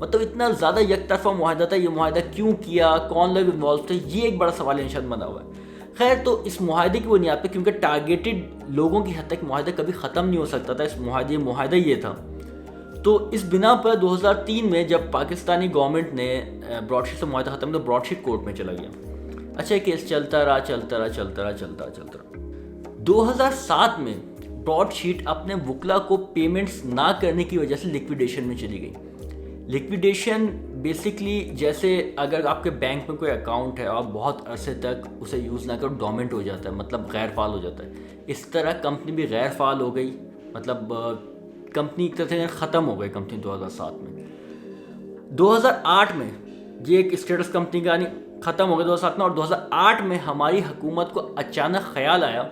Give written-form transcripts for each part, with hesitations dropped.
مطلب اتنا زیادہ یک طرفہ معاہدہ تھا. یہ معاہدہ کیوں کیا, کون لوگ انوالو تھے, یہ ایک بڑا سوال نشان بنا ہوا ہے. خیر, تو اس معاہدے کی بنیاد پہ, کیونکہ ٹارگیٹڈ لوگوں کی حد تک معاہدہ کبھی ختم نہیں ہو سکتا تھا, اس معاہدہ یہ تھا, تو اس بنا پر 2003 میں جب پاکستانی گورنمنٹ نے براڈ شیٹ سے معاہدہ ختم تو براڈ شیٹ کورٹ میں چلا گیا. اچھا, کیس چلتا رہا. 2007 میں براڈ شیٹ اپنے وکلا کو پیمنٹس نہ کرنے کی وجہ سے لیکویڈیشن میں چلی گئی. لیکویڈیشن بیسکلی جیسے اگر آپ کے بینک میں کوئی اکاؤنٹ ہے, آپ بہت عرصے تک اسے یوز نہ کرو, ڈومنٹ ہو جاتا ہے, مطلب غیر فعال ہو جاتا ہے. اس طرح کمپنی بھی غیر فعال ہو گئی, مطلب کمپنی ایک طرح سے ختم ہو گئی کمپنی 2007 میں. 2008 میں یہ ایک اسٹیٹس کمپنی کا ختم ہو گیا 2007 میں, اور 2008 میں ہماری حکومت کو اچانک خیال آیا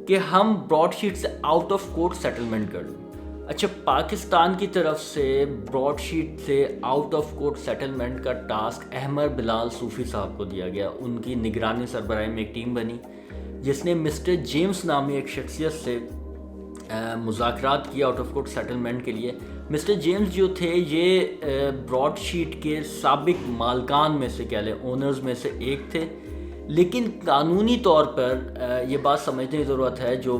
کہ ہم براڈ شیٹ سے آؤٹ آف کورٹ سیٹلمنٹ کر لیں. اچھا, پاکستان کی طرف سے براڈ شیٹ سے آؤٹ آف کورٹ سیٹلمنٹ کا ٹاسک احمد بلال صوفی صاحب کو دیا گیا. ان کی نگرانی سربراہی میں ایک ٹیم بنی جس نے مسٹر جیمز نامی ایک شخصیت سے مذاکرات کیا آؤٹ آف کورٹ سیٹلمنٹ کے لیے. مسٹر جیمز جو تھے یہ براڈ شیٹ کے سابق مالکان میں سے, کہہ لیں اونرز میں سے ایک تھے, لیکن قانونی طور پر یہ بات سمجھنے کی ضرورت ہے, جو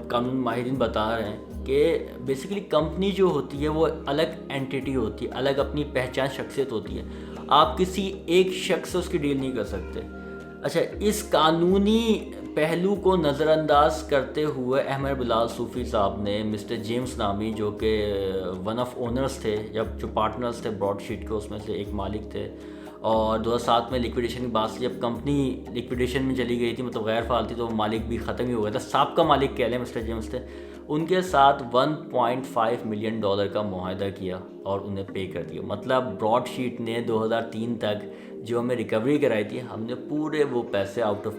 قانون ماہرین بتا رہے ہیں کہ بیسیکلی کمپنی جو ہوتی ہے وہ الگ اینٹیٹی ہوتی ہے, الگ اپنی پہچان شخصیت ہوتی ہے, آپ کسی ایک شخص سے اس کی ڈیل نہیں کر سکتے. اچھا, اس قانونی پہلو کو نظر انداز کرتے ہوئے احمد بلال صوفی صاحب نے مسٹر جیمز نامی, جو کہ ون آف اونرز تھے, جو پارٹنرز تھے براڈ شیٹ کے, اس میں سے ایک مالک تھے, اور 2007 میں لیکویڈیشن کی بات سے جب کمپنی لیکویڈیشن میں چلی گئی تھی, مطلب غیر فعال تھی, تو وہ مالک بھی ختم ہی ہو گیا تھا. سابقہ مالک کہہ لیں مسٹر جیمز تھے, ان کے ساتھ $1.5 ملین کا معاہدہ کیا اور انہیں پے کر دیا. مطلب براڈ شیٹ نے 2003 تک جو ہمیں ریکوری کرائی تھی, ہم نے پورے وہ پیسے آؤٹ آف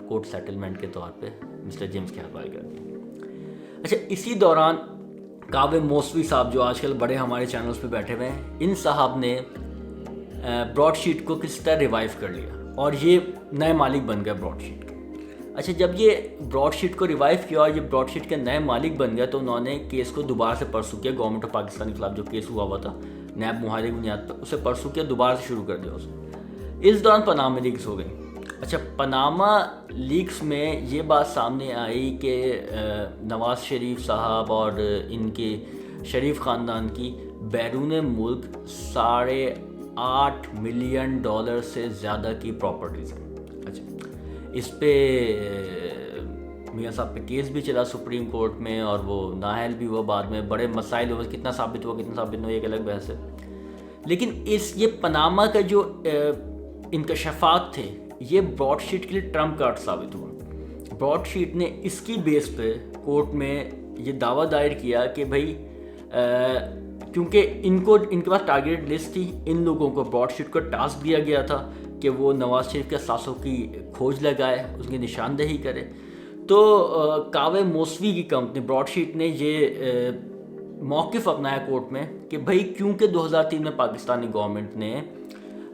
کورٹ سیٹلمنٹ کے طور پہ مسٹر جیمز کے حوالے کر دیے. اچھا, اسی دوران کاوے موسوی صاحب جو آج کل بڑے ہمارے چینلز پہ بیٹھے ہوئے ہیں, ان صاحب نے براڈ شیٹ کو کس طرح ریوائیو کر لیا اور یہ نئے مالک بن گئے براڈ شیٹ کے. اچھا, جب یہ براڈ شیٹ کو ریوائیو کیا اور یہ براڈ شیٹ کے نئے مالک بن گیا, تو انہوں نے کیس کو دوبارہ سے پرسو کیا. گورنمنٹ آف پاکستان کے خلاف جو کیس ہوا تھا نیب معاہدے کی بنیاد پر, اسے پرسو کیا, دوبارہ سے شروع کر دیا اسے. اس دوران پاناما لیکس ہو گئی. اچھا, پاناما لیکس میں یہ بات سامنے آئی کہ نواز شریف صاحب اور ان کے شریف خاندان کی بیرون ملک $8.5 ملین سے زیادہ کی پراپرٹیز ہیں. اچھا, اس پہ میاں صاحب پہ کیس بھی چلا سپریم کورٹ میں, اور وہ نااہل بھی ہوا بعد میں, بڑے مسائل ہوئے, کتنا ثابت ہوا کتنا ثابت نہیں ہوا, ایک الگ بحث ہے. لیکن یہ پاناما کا جو انکشافات تھے, یہ براڈ شیٹ کے لیے ٹرمپ کارڈ ثابت ہوا. براڈ شیٹ نے اس کی بیس پہ کورٹ میں یہ دعویٰ دائر کیا کہ بھائی کیونکہ ان کے پاس ٹارگیٹ لسٹ تھی, ان لوگوں کو براڈ شیٹ کو ٹاسک دیا گیا تھا کہ وہ نواز شریف کے اثاثوں کی کھوج لگائے, اس کی نشاندہی کرے. تو کاوے موسوی کی کمپنی براڈ شیٹ نے یہ موقف اپنایا کورٹ میں کہ بھائی کیونکہ 2003 میں پاکستانی گورنمنٹ نے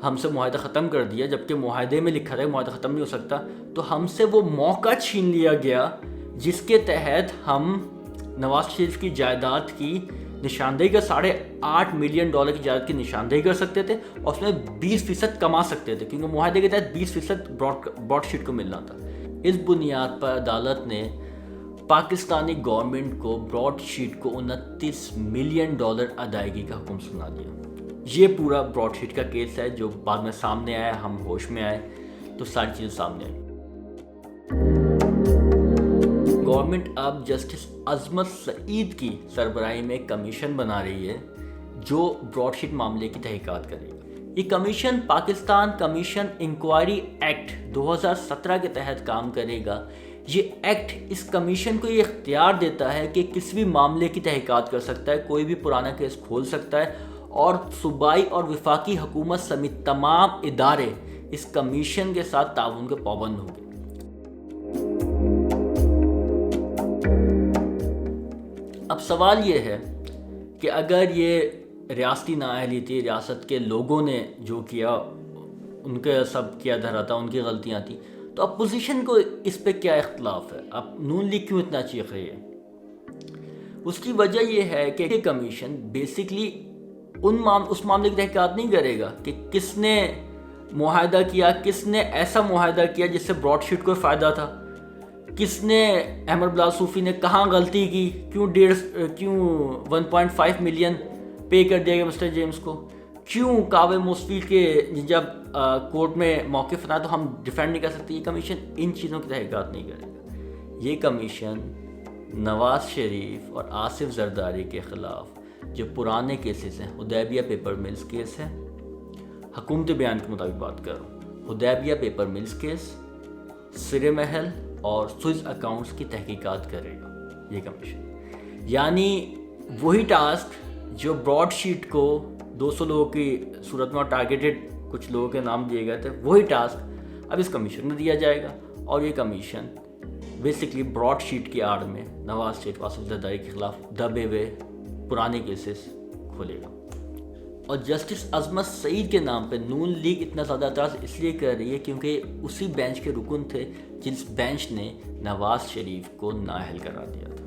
ہم سے معاہدہ ختم کر دیا, جبکہ معاہدے میں لکھا تھا معاہدہ ختم نہیں ہو سکتا, تو ہم سے وہ موقع چھین لیا گیا جس کے تحت ہم نواز شریف کی جائیداد کی نشاندہی کا $8.5 ملین کی جائیداد کی نشاندہی کر سکتے تھے, اور اس میں 20% کما سکتے تھے, کیونکہ معاہدے کے تحت 20% براڈ شیٹ کو ملنا تھا. اس بنیاد پر عدالت نے پاکستانی گورنمنٹ کو براڈ شیٹ کو $29 ملین ادائیگی کا حکم سنا دیا. یہ پورا براڈ شیٹ کا کیس ہے جو بعد میں سامنے آیا, ہم ہوش میں آئے تو ساری چیزیں سامنے آئی. گورنمنٹ اب جسٹس عظمت سعید کی سربراہی میں کمیشن بنا رہی ہے جو براڈ شیٹ معاملے کی تحقیقات کرے گا. یہ commission Pakistan commission inquiry act 2017 کے تحت کام کرے گا. یہ ایکٹ اس کمیشن کو یہ اختیار دیتا ہے کہ کسی بھی معاملے کی تحقیقات کر سکتا ہے, کوئی بھی پرانا کیس کھول سکتا ہے, اور صوبائی اور وفاقی حکومت سمیت تمام ادارے اس کمیشن کے ساتھ تعاون کے پابند ہوں گے. اب سوال یہ ہے کہ اگر یہ ریاستی نااہلی تھی, ریاست کے لوگوں نے جو کیا ان کے سب کیا دھرا تھا, ان کی غلطیاں تھیں, تو اپوزیشن کو اس پہ کیا اختلاف ہے؟ اب نون لیگ کیوں اتنا چیخ رہی ہے؟ اس کی وجہ یہ ہے کہ کمیشن بیسکلی اس معاملے کی تحقیقات نہیں کرے گا کہ کس نے معاہدہ کیا, کس نے ایسا معاہدہ کیا جس سے براڈ شیٹ کو فائدہ تھا, کس نے احمد بلال صوفی نے کہاں غلطی کی, کیوں 1.5 ملین پے کر دیا گیا مسٹر جیمز کو, کیوں کاوے موسفی کے جب کورٹ میں موقف نہ تو ہم ڈیفینڈ نہیں کر سکتے. یہ کمیشن ان چیزوں کی تحقیقات نہیں کرے گا. یہ کمیشن نواز شریف اور آصف زرداری کے خلاف جو پرانے کیسز ہیں, حدیبیہ پیپر ملز کیس ہے, حکومت بیان کے مطابق بات کر رہا ہوں, حدیبیہ پیپر ملز کیس, سرے محل اور سوئس اکاؤنٹس کی تحقیقات کرے گا یہ کمیشن. یعنی وہی ٹاسک جو براڈ شیٹ کو 200 لوگوں کی صورت میں ٹارگیٹڈ کچھ لوگوں کے نام دیے گئے تھے, وہی ٹاسک اب اس کمیشن میں دیا جائے گا. اور یہ کمیشن بیسکلی براڈ شیٹ کی آڑ میں نواز شریف آصف زرداری کے خلاف دبے ہوئے پرانے کیسز کھولے گا. اور جسٹس عظمت سعید کے نام پہ نون لیگ اتنا زیادہ اعتراض اس لیے کر رہی ہے کیونکہ اسی بینچ کے رکن تھے جس بینچ نے نواز شریف کو نااہل کرا دیا تھا.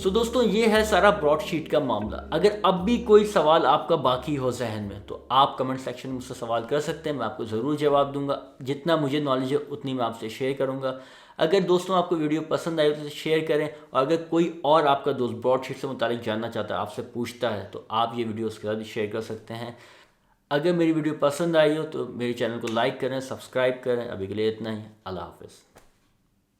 سو دوستوں, یہ ہے سارا براڈ شیٹ کا معاملہ. اگر اب بھی کوئی سوال آپ کا باقی ہو ذہن میں تو آپ کمنٹ سیکشن میں مجھ سے سوال کر سکتے ہیں, میں آپ کو ضرور جواب دوں گا. جتنا مجھے نالج ہے اتنی میں آپ سے شیئر کروں گا. اگر دوستوں آپ کو ویڈیو پسند آئی تو شیئر کریں, اور اگر کوئی اور آپ کا دوست براڈ شیٹ سے متعلق جاننا چاہتا ہے, آپ سے پوچھتا ہے, تو آپ یہ ویڈیو اس کے ساتھ شیئر کر سکتے ہیں. اگر میری ویڈیو پسند آئی ہو تو میرے چینل کو لائک کریں, سبسکرائب کریں. ابھی کے لیے اتنا ہی. اللہ حافظ.